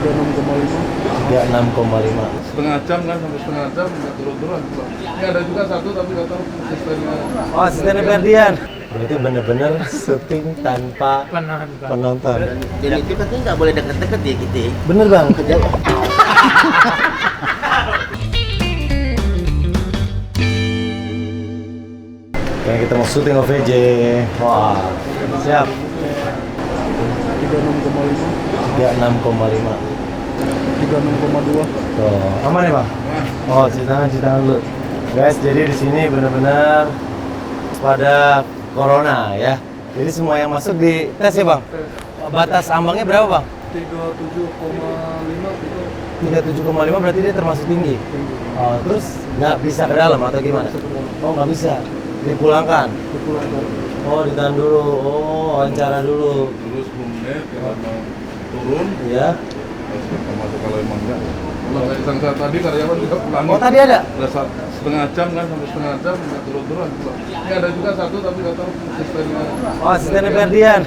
36,5. Setengah jam kan, sampai setengah jam nggak turun-turun. Ini ada juga satu tapi nggak tahu asistennya. Oh, asistennya Ferdian. Berarti bener-bener syuting tanpa penonton. Dan itu katanya nggak boleh deket-deket ya kita. Bener bang. Kayak kita mau syuting OVJ. Wah, siap. 36,5. 36,2. Tuh, aman ya bang? Oh, cuci tangan dulu. Guys, jadi di sini benar-benar pada corona ya. Jadi semua yang masuk di tes ya bang? Batas ambangnya berapa bang? 37,5 itu. 37,5 berarti dia termasuk tinggi? Oh, terus nggak bisa ke dalam atau gimana? Oh, nggak bisa? Dipulangkan? Oh, ditahan dulu. Oh, wawancara dulu. Terus 10 menit kalau mau turun. Iya. Termasuk kalau emang enggak. Kalau kayak sangsa tadi karyawan juga pulang. Oh, tadi ada? Ada setengah jam kan, sampai setengah jam nggak turun-turun. Ini ada juga satu tapi nggak tahu asistennya. Oh, asistennya Ferdian.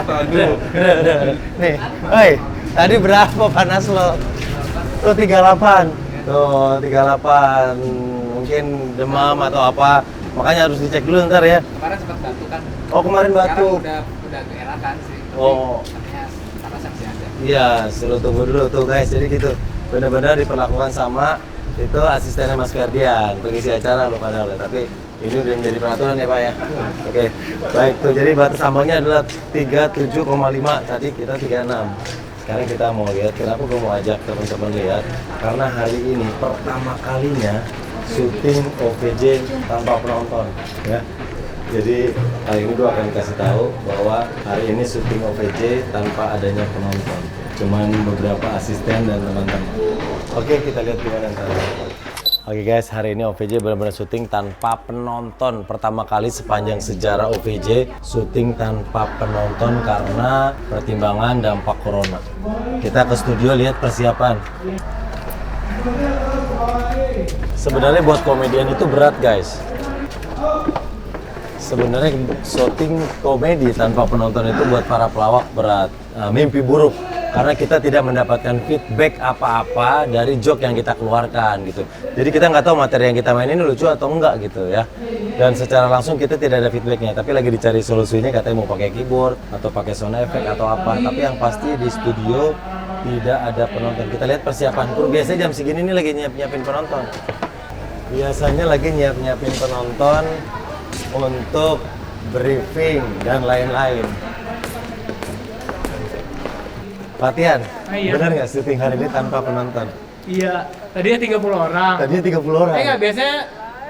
Aduh. Nih, hei, tadi berapa panas lo? Tuh 38. Tuh 38. Mungkin demam atau apa. Makanya harus dicek dulu ntar ya. Kemarin sempat batuk kan. Oh, kemarin batuk. Sekarang udah keerakan sih. Oh. Katanya rasa masih ada. Iya, suruh tunggu dulu tuh guys. Jadi gitu. Benar-benar diperlakukan sama itu asistennya Mas Ferdian, pengisi acara lo padahal. Tapi ini udah menjadi peraturan ya Pak ya. Oke. Baik tuh. Jadi batas ambangnya adalah 37,5. Tadi kita 36. Sekarang kita mau lihat, kenapa gue mau ajak teman-teman lihat, karena hari ini pertama kalinya syuting OVJ tanpa penonton ya. Jadi hari ini gue akan kasih tahu bahwa hari ini syuting OVJ tanpa adanya penonton, cuman beberapa asisten dan teman-teman. Oke, kita lihat gimana ntar. Oke guys, hari ini OVJ benar-benar syuting tanpa penonton. Pertama kali sepanjang sejarah OVJ syuting tanpa penonton karena pertimbangan dampak corona. Kita ke studio lihat persiapan. Sebenarnya buat komedian itu berat guys. Sebenarnya syuting komedi tanpa penonton itu buat para pelawak berat. Mimpi buruk. Karena kita tidak mendapatkan feedback apa-apa dari joke yang kita keluarkan gitu. Jadi kita nggak tahu materi yang kita mainin lucu atau enggak gitu ya. Dan secara langsung kita tidak ada feedbacknya. Tapi lagi dicari solusinya, katanya mau pakai keyboard atau pakai sound effect atau apa. Tapi yang pasti di studio tidak ada penonton. Kita lihat persiapan kru. Biasanya jam segini nih lagi nyiapin penonton. Biasanya lagi nyiapin penonton untuk briefing dan lain-lain. Latihan, Iya. benar nggak syuting hari ini tanpa penonton? Iya, tadinya 30 orang. Tadinya 30 orang. Enggak, biasanya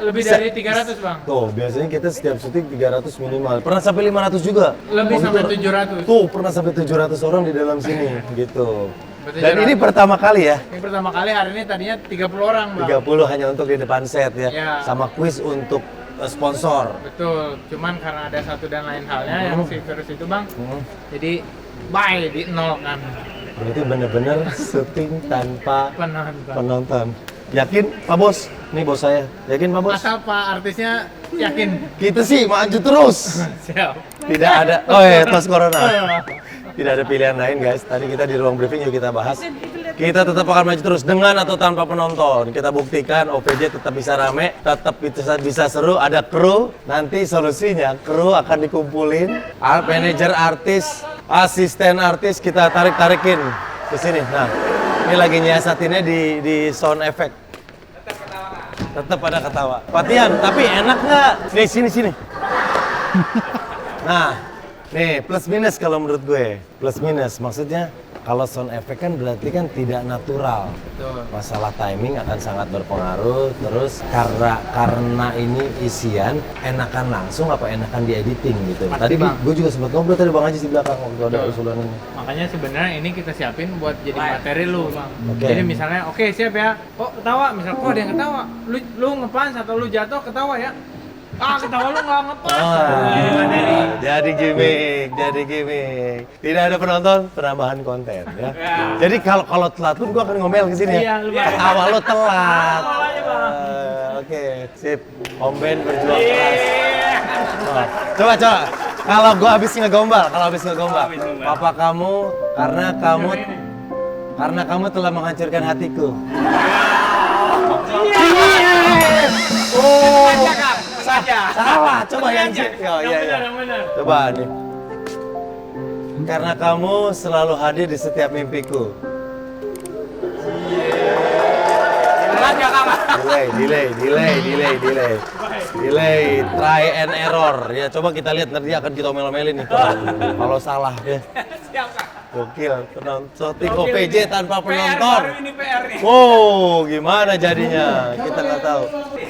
lebih dari 300 bang. Tuh, biasanya kita setiap syuting 300 minimal. Pernah sampai 500 juga. Lebih Waktu sampai itu- 700. Tuh, pernah sampai 700 orang di dalam sini, gitu. Berarti Dan ini 700. pertama kali ya, Ini pertama kali, hari ini tadinya 30 orang bang. 30 hanya untuk di depan set ya. Iya. Sama kuis untuk sponsor. Betul, cuman karena ada satu dan lain halnya yang si virus itu bang. Hmm. Jadi, bye, di nol kan. Berarti bener-bener syuting tanpa Penonton. penonton. Yakin Pak Bos? Nih bos saya. Yakin Pak Bos? Asal Pak artisnya yakin. Kita sih maju terus. Siap. Tidak ada. Oh ya, tos corona. Tidak ada pilihan lain guys. Tadi kita di ruang briefing yuk kita bahas. Kita tetap akan maju terus dengan atau tanpa penonton. Kita buktikan OVJ tetap bisa rame, tetap bisa seru. Ada kru. Nanti solusinya kru akan dikumpulin. Manajer artis, asisten artis kita tarik-tarikin ke sini. Nah, ini lagi nyiasatinnya di sound effect. Tetap ada ketawa. Patian, tapi enak nggak? Nih sini. Nah, nih plus minus kalau menurut gue. Plus minus maksudnya kalau sound effect kan berarti kan tidak natural. Betul. Masalah timing akan sangat berpengaruh. Terus karena ini isian, enakan langsung apa enakan di editing gitu. Pasti, Tadi Bang. gue juga sempat ngobrol tadi Bang Aji di belakang waktu ada Betul. usulan ini. Makanya sebenarnya ini kita siapin buat jadi materi lu bang. Oke. Jadi misalnya, oke siap ya. Kok ketawa? Misal kok ada yang ketawa. Lu ngepans atau lu jatuh ketawa ya? Ah ketawa lu nggak ngepans. Jadi materi. Jadi gimmick. Tidak ada penonton, penambahan konten ya. Jadi kalau telat pun gua akan ngomel ke sini Iya, ya. lu Bang. Ketawa lo telat. Ketawanya, Bang. Oke, sip. Om Ben berjuang keras. Oh, coba. Kalau gua habis ngegombal. Papa kamu karena kamu Karena kamu telah menghancurkan hatiku. Oh, Saja. salah. Coba yang cek. Oh, iya, iya. Yang benar. Coba nih. Karena kamu selalu hadir di setiap mimpiku. Jelas ya kamu? Delay. Try and error. Ya, coba kita lihat nanti akan kita omel-omelin nih. Kalau salah ya. Siap kak. Gokil, syuting Gokil OPJ ini. tanpa PR penonton. baru ini PR nih. Wow, gimana jadinya? Kita nggak tahu.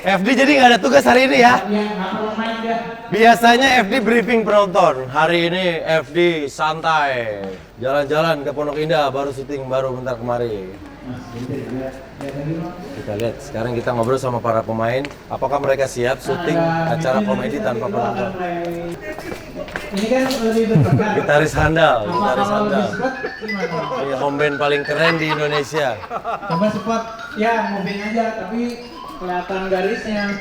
FD jadi nggak ada tugas hari ini ya? Biasanya FD briefing penonton. Hari ini FD santai. Jalan-jalan ke Pondok Indah, baru syuting baru bentar kemari. Kita lihat, sekarang kita ngobrol sama para pemain. Apakah mereka siap syuting acara komedi tanpa penonton? Ini kan lebih berpekan. Gitaris handal. Ini home band paling keren di Indonesia. Coba support ya moving aja tapi kelihatan garisnya.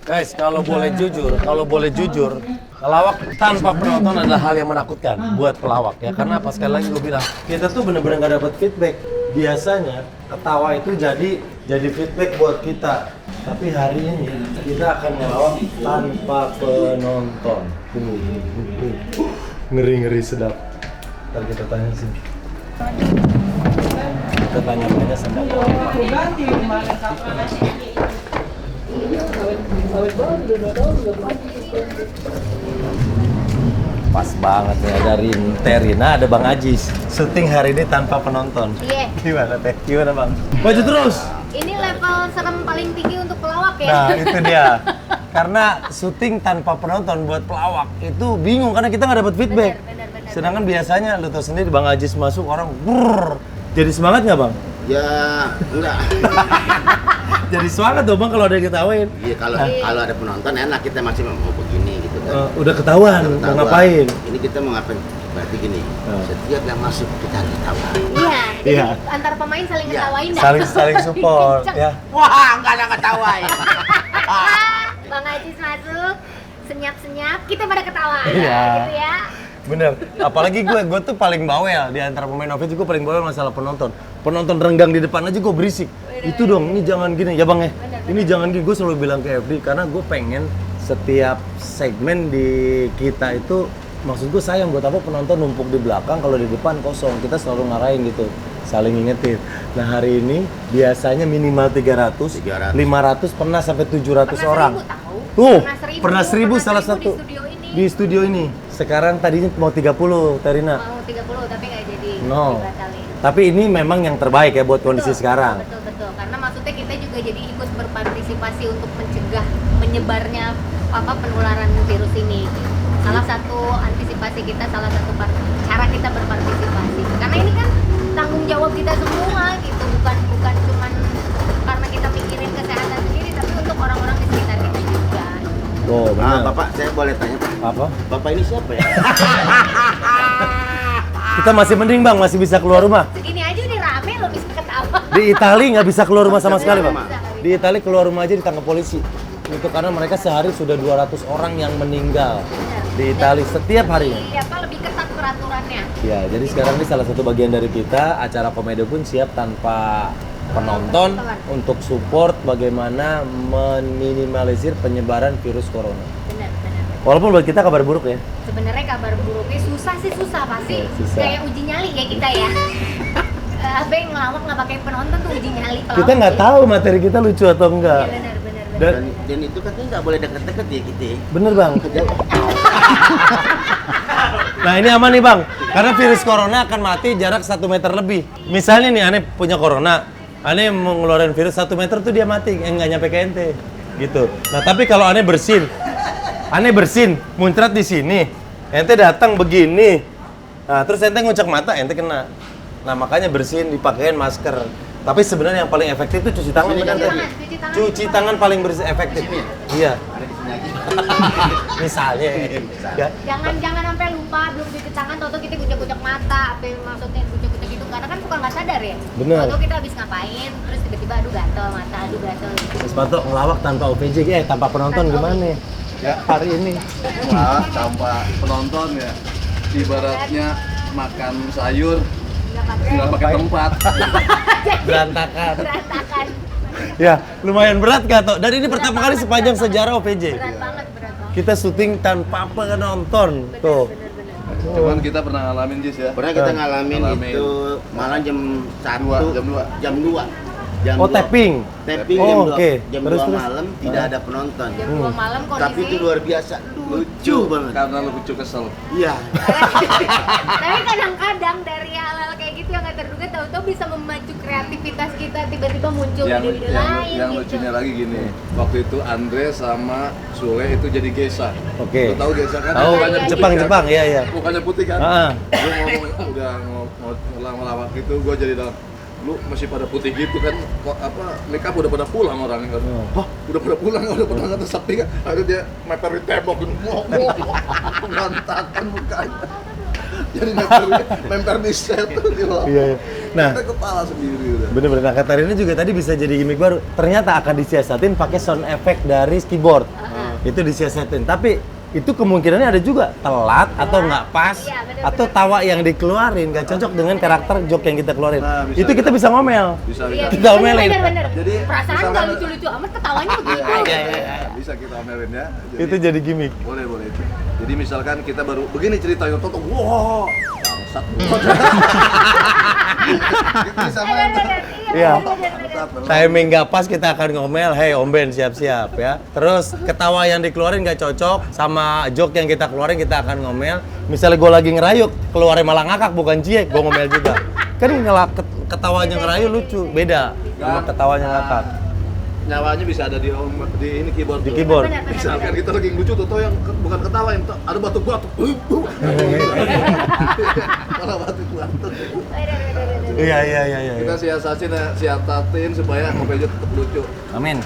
Guys, kalau boleh jujur, ngelawak tanpa penonton adalah hal yang menakutkan buat pelawak ya. Karena apa, sekali lagi gue bilang, kita tuh bener-bener nggak dapat feedback. Biasanya ketawa itu jadi feedback buat kita. Tapi hari ini kita akan ngelawak tanpa penonton. Ngeri sedap. Ntar kita tanya sih. Kita tanya sedap. Ganti kemarin Pas banget nih, ada Terina, ada Bang Ajis. Syuting hari ini tanpa penonton. Iya. Gimana Teh? Gimana Bang? Maju terus! Ini level serem paling tinggi untuk pelawak ya. Nah itu dia. Karena syuting tanpa penonton buat pelawak itu bingung karena kita nggak dapat feedback. Benar. Sedangkan biasanya lu tau sendiri Bang Ajis masuk orang brrrr. Jadi semangat nggak Bang? Ya, enggak. Jadi semangat dong Bang kalau ada yang ketawain. Iya, kalau ada penonton enak, kita masih mau begini gitu kan. Udah ketahuan, mau Ketawa. ngapain? Ini kita mau ngapain? Berarti gini, setiap yang masuk kita harus ketawa. Iya. Jadi Iya. antar pemain saling Iya. ketawain dah. Saling support ya. Wah, enggak ada ketawa ya. Bang Ajis masuk, senyap-senyap, kita pada ketawa. Iya. Gitu ya. Bener, apalagi gue tuh paling bawel di antara pemain OVJ, gue paling bawel masalah penonton. Penonton renggang di depan aja gue berisik. Itu dong, ini jangan gini ya Bang ya. Ini jangan gini, gue selalu bilang ke FD karena gue pengen setiap segmen di kita itu, maksud gue sayang buat apa penonton numpuk di belakang kalau di depan kosong. Kita selalu ngarahin gitu, saling ngingetin. Nah hari ini biasanya minimal 300, 500 pernah sampai 700 orang. 1000 tahu. Tuh, Pernah 1000 salah 1000 satu. di studio ini. Di studio ini. Sekarang tadinya mau 30, Terina. Mau 30 tapi nggak jadi. No. Dibatalin. Tapi ini memang yang terbaik ya buat kondisi sekarang. Betul. Karena maksudnya kita juga jadi ikut berpartisipasi untuk mencegah menyebarnya penularan virus ini. Salah satu antisipasi kita, salah satu cara kita berpartisipasi. Karena ini kan tanggung jawab kita semua gitu, bukan cuman karena kita pikirin kesehatan sendiri, tapi untuk orang-orang di sekitar kita juga. Oh, benar. Bapak, saya boleh tanya Pak? Apa? Bapak ini siapa ya? Kita masih mending Bang, masih bisa keluar rumah. Segini aja udah rame lo bisa ketawa. Di Itali nggak bisa keluar rumah sama sekali Bang. Nggak bisa. Di Itali keluar rumah aja ditangkap polisi. Itu karena mereka sehari sudah 200 orang yang meninggal di Itali setiap harinya. Lebih ketat peraturannya. Ya, jadi sekarang ini salah satu bagian dari kita, acara komedi pun siap tanpa penonton untuk support bagaimana meminimalisir penyebaran virus corona. Benar. Walaupun buat kita kabar buruk ya. Sebenarnya kabar buruknya susah pasti. Ya, susah. Kayak uji nyali ya kita ya. Apa yang ngelawak nggak pakai penonton tuh uji nyali. Kita nggak tahu materi kita lucu atau enggak. Iya benar. Dan itu katanya nggak boleh deket-deket ya kita. Bener Bang. Nah ini aman nih Bang, karena virus corona akan mati jarak 1 meter lebih. Misalnya nih Ane punya corona, Ane mau ngeluarin virus 1 meter tuh dia mati, nggak nyampe ke ente. Gitu. Nah tapi kalau Ane bersin, muncrat di sini, ente datang begini, nah terus ente ngucek mata, ente kena. Nah makanya bersin, dipakein masker. Tapi sebenarnya yang paling efektif itu cuci tangan, benar tadi. Cuci tangan paling efektif. Iya. Misalnya. Ya. Jangan sampai lupa belum cuci tangan, toto kita gucek-gucek mata, apa yang maksudnya gucek-gucek itu karena kan suka nggak sadar ya. Bener. Toto kita habis ngapain, terus tiba-tiba aduh gatel mata, aduh gatel. Sepatu ngelawak tanpa OPJ, tanpa penonton gimana? Ya hari ini. Wah, tanpa penonton ya. Ibaratnya makan sayur Nggak pakai tempat. Berantakan. berantakan. Ya, lumayan berat gak Tok? Dan ini pertama kali sepanjang sejarah OVJ. Berat banget. Kita syuting tanpa penonton. Tuh. Cuman kita pernah ngalamin Jis ya. Pernah kita ngalamin itu malam jam 1, jam 2. Oh, tapping. Tapping Oh, jam 2, oke. jam Terus, 2 terus. malam tidak ada penonton. Jam 2 malam kondisi. Tapi itu luar biasa, lucu banget. Karena lu lucu kesel. Iya. Tapi kadang-kadang dari hal-hal kayak gitu yang nggak terduga tahu-tahu bisa memacu kreativitas kita, tiba-tiba muncul ide-ide lain yang gitu. lucunya lagi gini. Waktu itu Andre sama Sule itu jadi Gesa. Oke. Lu tahu Gesa kan? Tahu, Mukanya putih Jepang, kan? iya, iya. Mukanya putih kan? Heeh. Lu ngomong udah ngelawak gitu, gua jadi dalam lu masih pada putih gitu kan, kok apa makeup udah pada pulang orang kan. Hah, udah pada pulang, udah pada nggak sepi kan. Akhirnya dia meper di tembok gitu. Berantakan mukanya. Jadi memper di set tuh di bawah. Iya, iya. Nah, Kita kepala sendiri udah. bener-bener. Nah, kata Rina juga tadi bisa jadi gimmick baru. Ternyata akan disiasatin pakai sound effect dari keyboard. Itu disiasatin. Tapi itu kemungkinannya ada juga telat atau nggak pas, Iya, bener-bener. atau tawa yang dikeluarin nggak cocok dengan karakter joke yang kita keluarin. Nah, bisa, Itu kita bisa ngomel. Bisa Iya, Kita omelin. bener. Jadi, Perasaan misalkan- nggak lucu-lucu amat, ketawanya begitu. Bisa kita omelin ya. Itu jadi gimmick. Boleh itu. Jadi misalkan kita baru begini ceritanya Toto, wow, bangsat. Itu bisa main tuh. Iya. Bangsat, bener. Timing nggak pas kita akan ngomel, hey Om Ben siap-siap ya. Terus ketawa yang dikeluarin nggak cocok sama joke yang kita keluarin kita akan ngomel. Misalnya gue lagi ngerayuk, keluarin malah ngakak bukan cie, gue ngomel juga. Kan ketawanya ngerayu lucu, beda sama ketawanya ngakak. Nyawanya bisa ada di ini keyboard. Di tuh. keyboard. Benar. Misalkan kita lagi lucu tuh yang bukan ketawa yang ada batuk-batuk. Malah batuk-batuk. Iya. Kita siasatin supaya OVJ tetap lucu. Amin.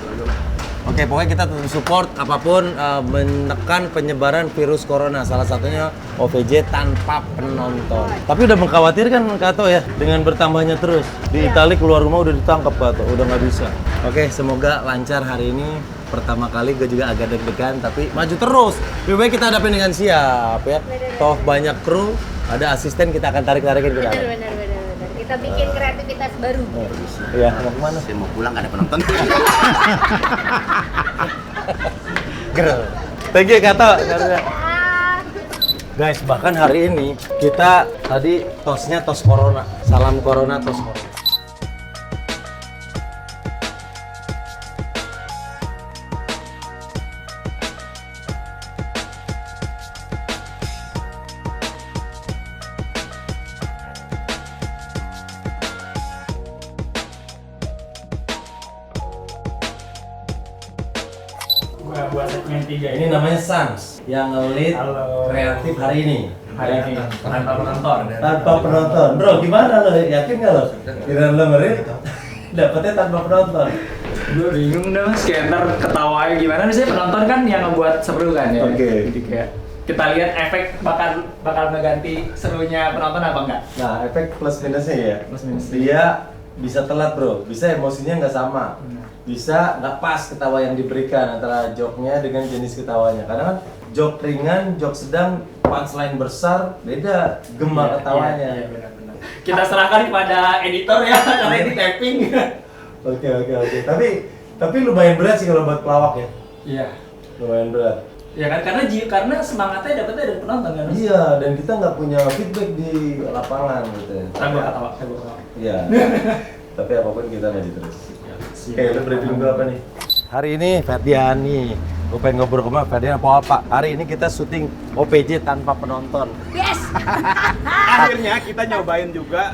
Oke, pokoknya kita tetap support apapun menekan penyebaran virus corona. Salah satunya OVJ tanpa penonton. Tapi udah mengkhawatirkan Kato ya dengan bertambahnya terus. Di Itali keluar rumah udah ditangkap Kato, udah nggak bisa. Oke, semoga lancar hari ini. Pertama kali gue juga agak deg-degan, tapi maju terus. Lebih baik kita hadapin dengan siap ya. Toh banyak kru, ada asisten kita akan tarik-tarikin ke dalam. Bener. Kita bikin kreativitas baru. Iya, mau kemana? Saya mau pulang nggak ada penonton. Girl. Thank you Kato. Ah, Guys, bahkan hari ini kita tadi tosnya tos corona. Salam corona, tos corona. Buat segmen 3 Ini namanya Sans yang nge-lead Halo. kreatif hari ini. hari ini tanpa penonton. Tanpa penonton. Bro, gimana lo? Yakin nggak lo? Kira lo ngerit? Dapetnya tanpa penonton. Gue bingung deh mas, kayak ntar ketawanya gimana. Biasanya penonton kan yang ngebuat seru kan ya. Oke. Jadi kayak kita lihat efek bakal ngeganti serunya penonton apa enggak? Nah, efek plus minusnya ya. Plus minus. Dia bisa telat bro, bisa emosinya nggak sama. Bisa nggak pas ketawa yang diberikan antara joke-nya dengan jenis ketawanya. Karena kan joke ringan, joke sedang, punchline besar, beda gema ketawanya. Iya, benar-benar. Kita serahkan kepada editor ya, karena ini tapping. Oke. Tapi lumayan berat sih kalau buat pelawak ya. Iya. Lumayan berat. Ya kan karena semangatnya dapetnya dari penonton kan. Mas? Iya, dan kita nggak punya feedback di lapangan gitu. Ntar gua ketawa. Iya. Tapi apapun kita maju terus. Oke, lu briefing gua apa nih? Hari ini Ferdian nih. Gue pengen ngobrol sama Ferdian apa? Hari ini kita syuting OPJ tanpa penonton. yes. Akhirnya kita nyobain juga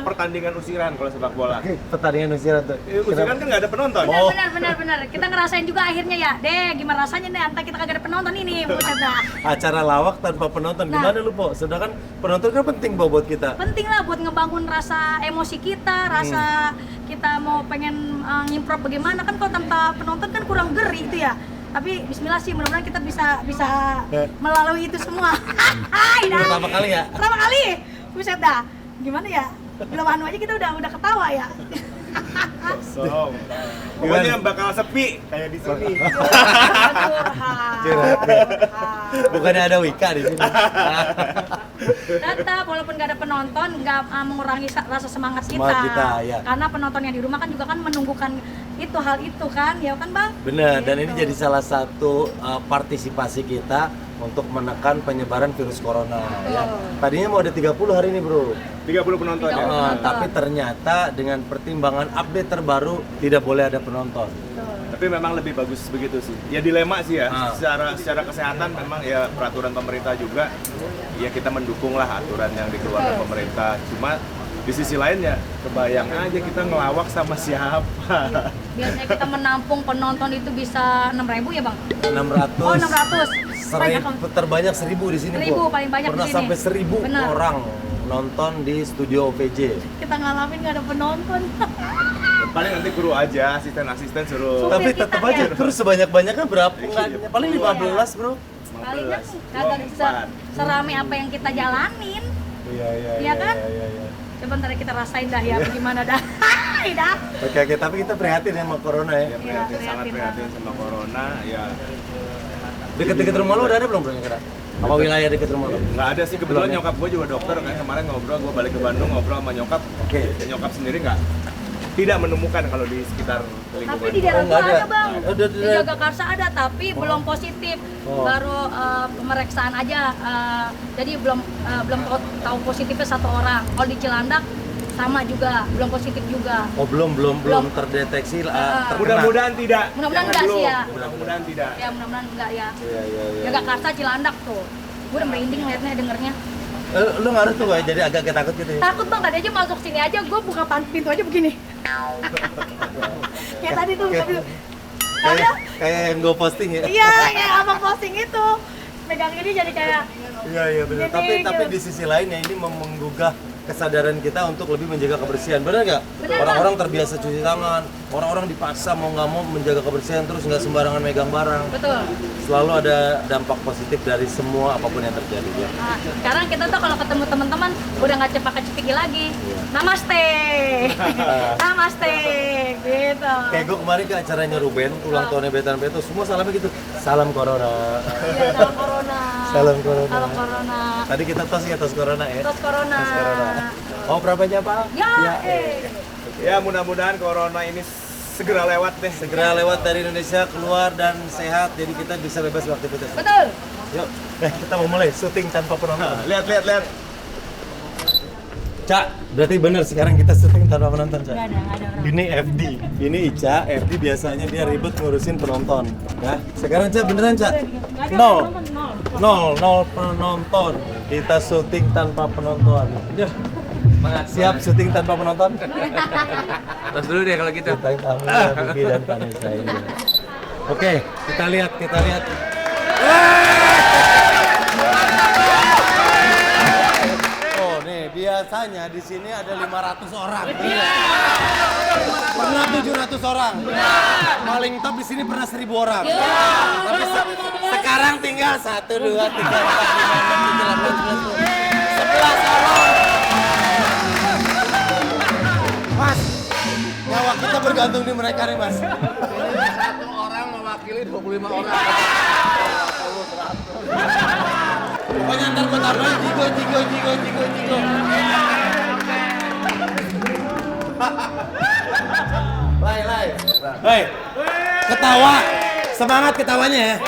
pertandingan usiran kalau sepak bola. Pertandingan usiran tuh. Usiran kan nggak ada penonton. Benar. Kita ngerasain juga akhirnya ya. Deh, gimana rasanya nih antar kita kagak ada penonton ini, buset dah. Acara lawak tanpa penonton. Gimana lu, Po? Sedangkan penonton kan penting, Po, buat kita. Penting lah buat ngebangun rasa emosi kita, rasa kita mau pengen ngimprov bagaimana kan kalau tanpa penonton kan kurang geri itu ya. Tapi bismillah sih mudah-mudahan kita bisa melalui itu semua. Hai dah. Pertama kali ya? Pertama kali. Buset dah. Gimana ya? Belum anu aja kita udah ketawa ya. So, pokoknya bakal sepi kayak di sini. Bukannya ada Wika di sini. Tetap walaupun nggak ada penonton nggak mengurangi rasa semangat kita. Semangat kita, ya. Karena penonton yang di rumah kan juga kan menunggukan itu hal itu kan, ya kan Bang? Benar, dan Gitu. ini jadi salah satu partisipasi kita untuk menekan penyebaran virus corona ya. Tadinya mau ada 30 hari ini, Bro. 30 penonton ya. Tapi ternyata dengan pertimbangan update terbaru tidak boleh ada penonton. Tapi memang lebih bagus begitu sih. Ya dilema sih ya. Ah. Secara kesehatan memang ya peraturan pemerintah juga ya kita mendukung lah aturan yang dikeluarkan pemerintah. Cuma di sisi lain ya kebayang aja kita ngelawak sama siapa. Biasanya kita menampung penonton itu bisa 6.000 ya Bang? 600. Oh 600. Terbanyak 1000 di sini, 1000 Bu. paling banyak Pernah di sini. sampai 1000 Benar. orang nonton di studio OVJ. Kita ngalamin nggak ada penonton. Paling nanti kuru aja, asisten suruh. Supir Tapi kita tetap kan. aja terus sebanyak-banyaknya berapa? Enggak, paling 15, Bro. Paling kan kagak serame apa yang kita jalanin. Iya kan? Coba ntar kita rasain dah ya gimana dah. Dah. Oke, tapi kita prihatin sama corona ya. Ya, prihatin, sangat prihatin prihatin sama corona ya. Deket-deket rumah lo udah ada belum, Bro, yang kena? Apa wilayah deket rumah lo? Nggak ada sih, kebetulan nyokap gue juga dokter kan, kemarin ngobrol, gue balik ke Bandung ngobrol sama nyokap. Oke. Ya, nyokap sendiri tidak menemukan kalau di sekitar lingkungan. Tapi di daerah Oh, nggak gua ada. ada Bang. Ada, Di Jagakarsa ada tapi belum positif. Oh. Baru pemeriksaan aja. Jadi belum tahu positifnya 1 orang. Kalau di Cilandak sama juga, belum positif juga. Oh, belum Belum. terdeteksi terkena. Mudah-mudahan tidak. Mudah-mudahan Jangan nggak dulu. sih ya. Mudah-mudahan tidak. Ya mudah-mudahan enggak ya. Iya. Jagakarsa Cilandak tuh. Gue udah merinding liatnya dengernya. Lu ngaruh tuh kayak jadi agak takut gitu ya? Takut Bang, tadi aja masuk sini aja gue buka pintu aja begini. Kayak tadi tuh Kayak- gua- Kayak yang gue posting ya? Iya, kayak abang posting itu. Megang ini jadi kayak Iya benar. Jadi, Tapi gitu. di sisi lainnya ini menggugah kesadaran kita untuk lebih menjaga kebersihan. Benar nggak? Benar, Orang-orang terbiasa cuci tangan, orang-orang dipaksa mau nggak mau menjaga kebersihan terus nggak sembarangan megang barang. betul. Selalu ada dampak positif dari semua apapun yang terjadi ya. Nah, sekarang kita tuh kalau ketemu teman-teman udah nggak cepak-cepiki lagi. Iya. Namaste. Namaste gitu. Kayak gue kemarin ke acaranya Ruben, ulang tahunnya Betan Beto, semua salamnya gitu. Salam corona. Iya, salam corona. Salam corona. Salam corona. Tadi kita tos ya, tos corona ya. Tos corona. Tos corona. Oh, berapanya Pak? Ya, Ya mudah-mudahan corona ini segera lewat deh. Segera lewat dari Indonesia, keluar dan sehat, jadi kita bisa bebas beraktivitas. Betul. Yuk, kita mau mulai syuting tanpa penonton. Lihat. Cak, berarti benar sekarang kita syuting tanpa penonton, Cak? Nggak ada orang. Ini FD, ini Ica, FD biasanya dia ribet ngurusin penonton. Ya, sekarang Cak beneran Cak? Nol penonton. Kita syuting tanpa penonton. Ya. Siap syuting tanpa penonton? Terus dulu deh kalau gitu. Bintang tamunya Bibi dan Vanessa ini. Oke, kita lihat. Oh, nih biasanya di sini ada 500 orang. Pernah 700 orang. Paling top di sini pernah 1000 orang. Tapi sekarang tinggal 1, 2, 3, 4, 5, 6, 7, 8, 9, 10. 11 orang. Mas, nyawa kita bergantung di mereka nih, Mas. Satu orang mewakili 25 orang. Pokoknya ntar gue tambahin jigo. Lai. Hei, ketawa. Semangat ketawanya ya.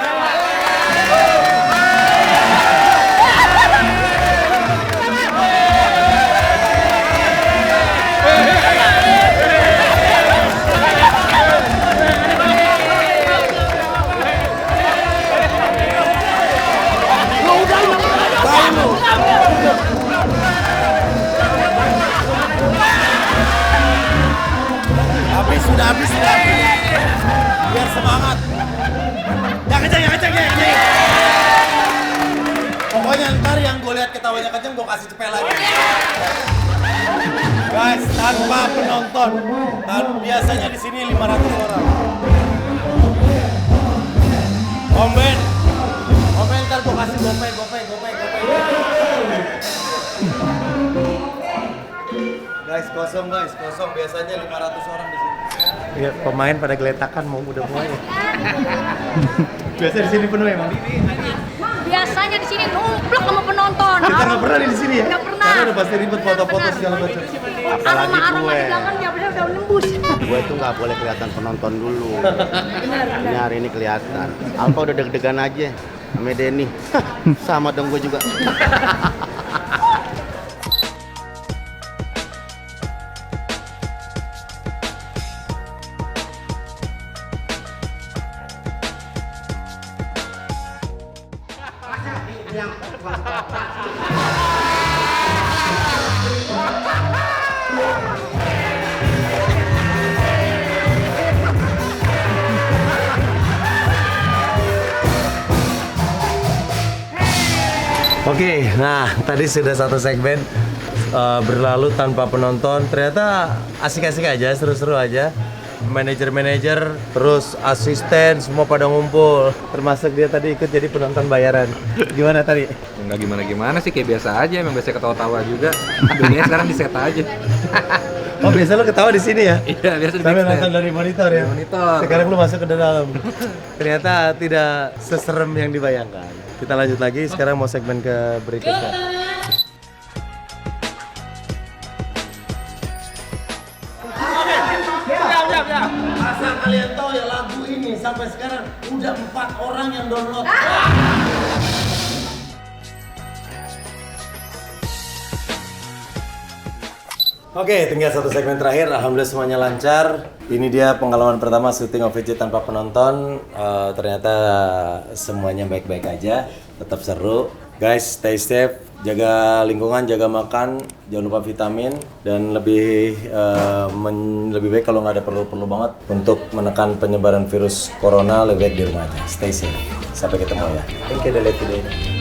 Sudah habis. Biar semangat. Yang kenceng. Pokoknya ntar yang gue lihat ketawanya kenceng gue kasih cepet lagi. Guys, tanpa penonton. Biasanya di sini 500 orang. Om Ben ntar gue kasih gopay. Guys, kosong. Biasanya 500 orang di sini. Iya, pemain pada geletakan udah mulai. Biasa di sini penuh emang. Biasanya di sini numpluk sama penonton. penonton. Kita nggak pernah di sini ya? Nggak pernah. Karena udah pasti ribet foto-foto Benar. segala macam. Aroma di belakang ya benar udah nembus. Gue itu nggak boleh kelihatan penonton dulu. Benar, Ini benar. hari ini kelihatan. Alfa udah deg-degan aja sama Denny. Sama dong gue juga. Oke, nah tadi sudah satu segmen berlalu tanpa penonton. Ternyata asik-asik aja, seru-seru aja. Manajer-manajer, terus asisten, semua pada ngumpul. Termasuk dia tadi ikut jadi penonton bayaran. Gimana tadi? Enggak gimana-gimana sih, kayak biasa aja, emang biasa ketawa-tawa juga. Dunia sekarang diset aja. Oh biasa lo ketawa di sini ya? Iya, biasa di Sampai backstage. nonton dari monitor ya? Dari monitor. Sekarang lu masuk ke dalam. Ternyata tidak seserem yang dibayangkan. Kita lanjut lagi, sekarang mau segmen ke berikutnya. Asal kalian tahu ya, lagu ini sampai sekarang udah 4 orang yang download. Oke, tinggal satu segmen terakhir. Alhamdulillah semuanya lancar. Ini dia pengalaman pertama syuting OVJ tanpa penonton. Ternyata semuanya baik-baik aja, tetap seru. Guys, stay safe, jaga lingkungan, jaga makan, jangan lupa vitamin, dan lebih baik kalau nggak ada perlu-perlu banget untuk menekan penyebaran virus corona, lebih baik di rumah aja. Stay safe. Sampai ketemu ya. Thank you, udah lihat video ini.